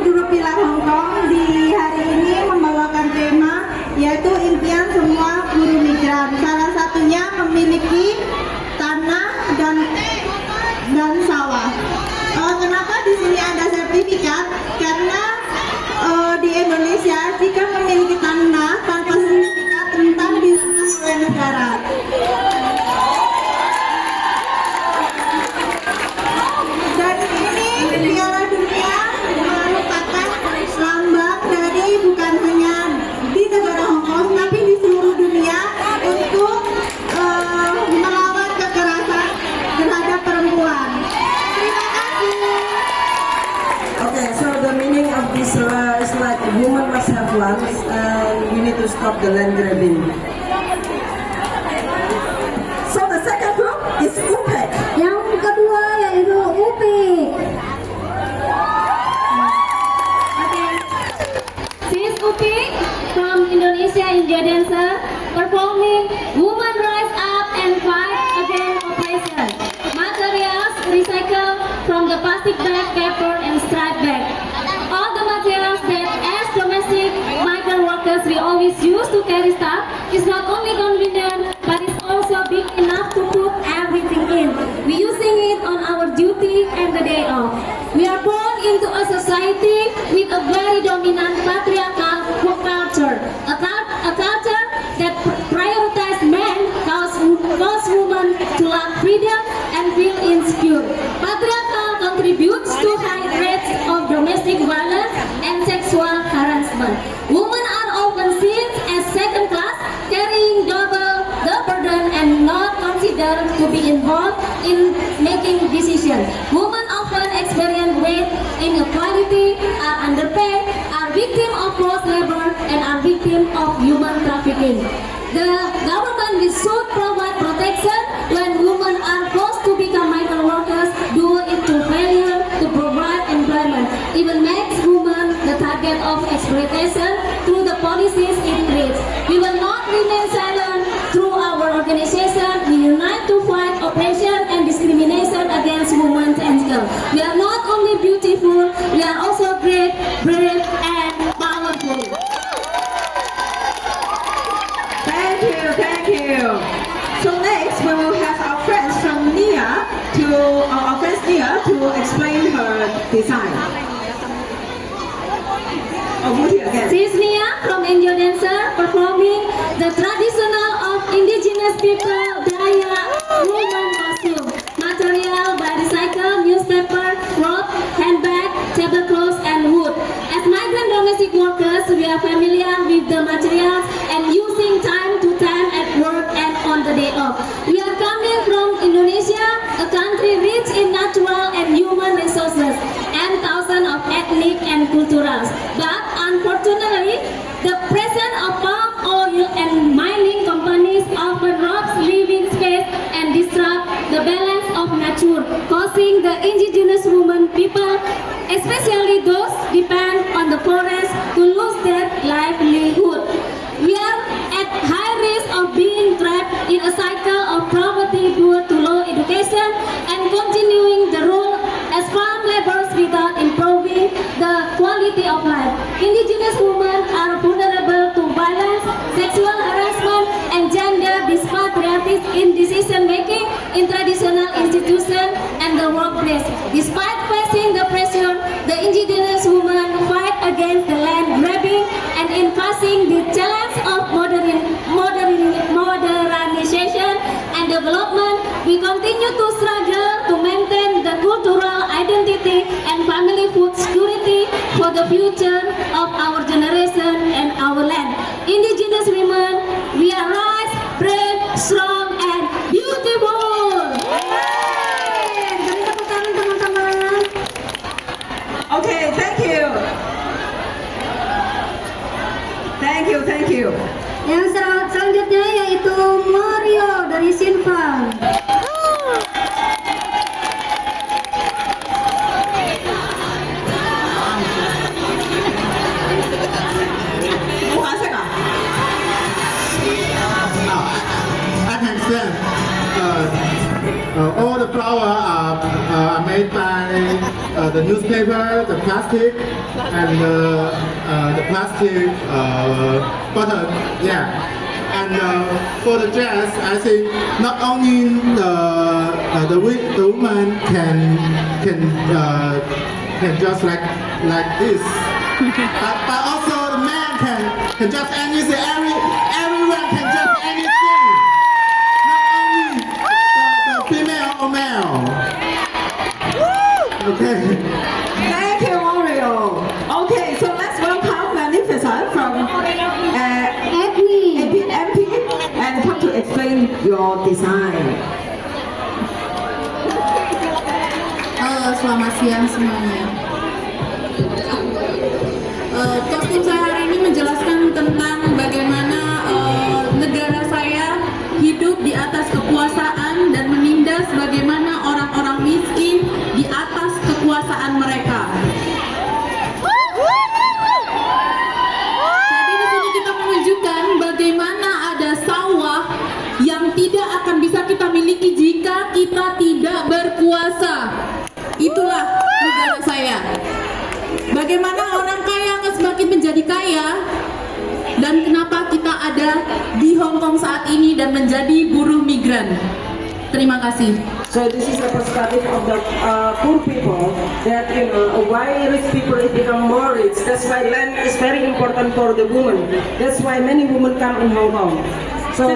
Guru Pilar Hong Kong di hari ini membawakan tema yaitu impian semua guru migran. Salah satunya memiliki tanah dan sawah. Kenapa di sini ada sertifikat? Karena di Indonesia jika memiliki tanah tanpa sertifikat rentan dirampas oleh negara. Dan ini Piala Dunia merupakan lambang dari bukan hanya di negara Hong Kong tapi di seluruh dunia untuk melawan kekerasan terhadap perempuan. Terima kasih. Okay, so the meaning of this is like women must have lungs and we need to stop the land grabbing. So the second group is UPEC. Yang kedua yaitu UPIK. Okay. Sis UPIK from Indonesia India Dancer performing Women Rise Up and Fight Against Oppression. Materials recycled from the plastic bag, paper and striped bag. All the materials that as domestic migrant workers we always use to carry stuff is not only convenient but it's also big enough to put everything in. We using it on our duty and the day off. We are born into a society with a very dominant patriarchal culture. A culture that prioritizes men cause women to lack freedom and feel insecure. Patriarchal contributes to high rates of domestic violence and sexual harassment. Women are often seen as second class, carrying double the burden and not considered to be involved in making decisions. Women often experience weight inequality, are underpaid, are victims of forced labor, and are victims of human trafficking. The government should provide protection when women are forced to become migrant workers, due to failure to provide employment. Even makes women the target of exploitation through the policies it creates. We will not remain silent. Through our organization, we unite to fight oppression and discrimination against women and girls. We are not only beautiful, we are also great, brave, and powerful. Thank you. So next we will have our friends from Nia to explain her design. Oh, Budi again. Sis Nia from India Dancer performing the traditional of indigenous people Dayak woman costume. Material by recycled newspaper, cloth, handbag, tablecloths and wood. As migrant domestic workers, we are familiar with the materials and using time to time at work and on the day off. We are coming from Indonesia, a country rich in natural and human resources and thousands of ethnic and cultures. But unfortunately, the presence of palm oil and mining companies often robs living space and disrupt the balance of nature, causing the indigenous women people, especially those depend on the forest, to lose their livelihood. We are at high risk of being trapped in a cycle of poverty due to low education and continuing the role as farm laborers without improving the quality of life. Indigenous women are vulnerable to violence, sexual harassment, and gender disparities in decision making in traditional institutions and the workplace. Despite facing the pressure, the indigenous women fight against the land grabbing and in facing the challenge of modernization and development, we continue to struggle to maintain the cultural identity and family food security for the future of our generation and our land. Indigenous women, we are rise, brave, strong, and beautiful. Beri tepuk tangan teman-teman. Okay, thank you. Thank you. Yang selanjutnya yaitu Mario dari Sinfang. Attention! All the flowers are made by the newspaper, the plastic, and the plastic bottle. Yeah. And for the dress, I think not only the woman can dress like this, but also the man can dress anything. Everyone can dress anything. Not only the female or male. Okay. Thank you, Mario. Okay, so let's welcome Magnificent from MP and come to explain your design. Halo, selamat siang semuanya. Kostum saya hari ini menjelaskan tentang bagaimana negara saya hidup di atas kekuasaan dan menindas bagaimana orang-orang miskin di atas kekuasaan mereka. Jadi di sini kita menunjukkan bagaimana ada sawah yang tidak akan bisa kita miliki jika kita tidak berkuasa. Itulah negara saya. Bagaimana orang kaya akan semakin menjadi kaya dan kenapa kita ada di Hong Kong saat ini dan menjadi buruh migran. Terima kasih. So this is a perspective of the poor people that why rich people is become more rich. That's why land is very important for the women. That's why many women come in Hong Kong.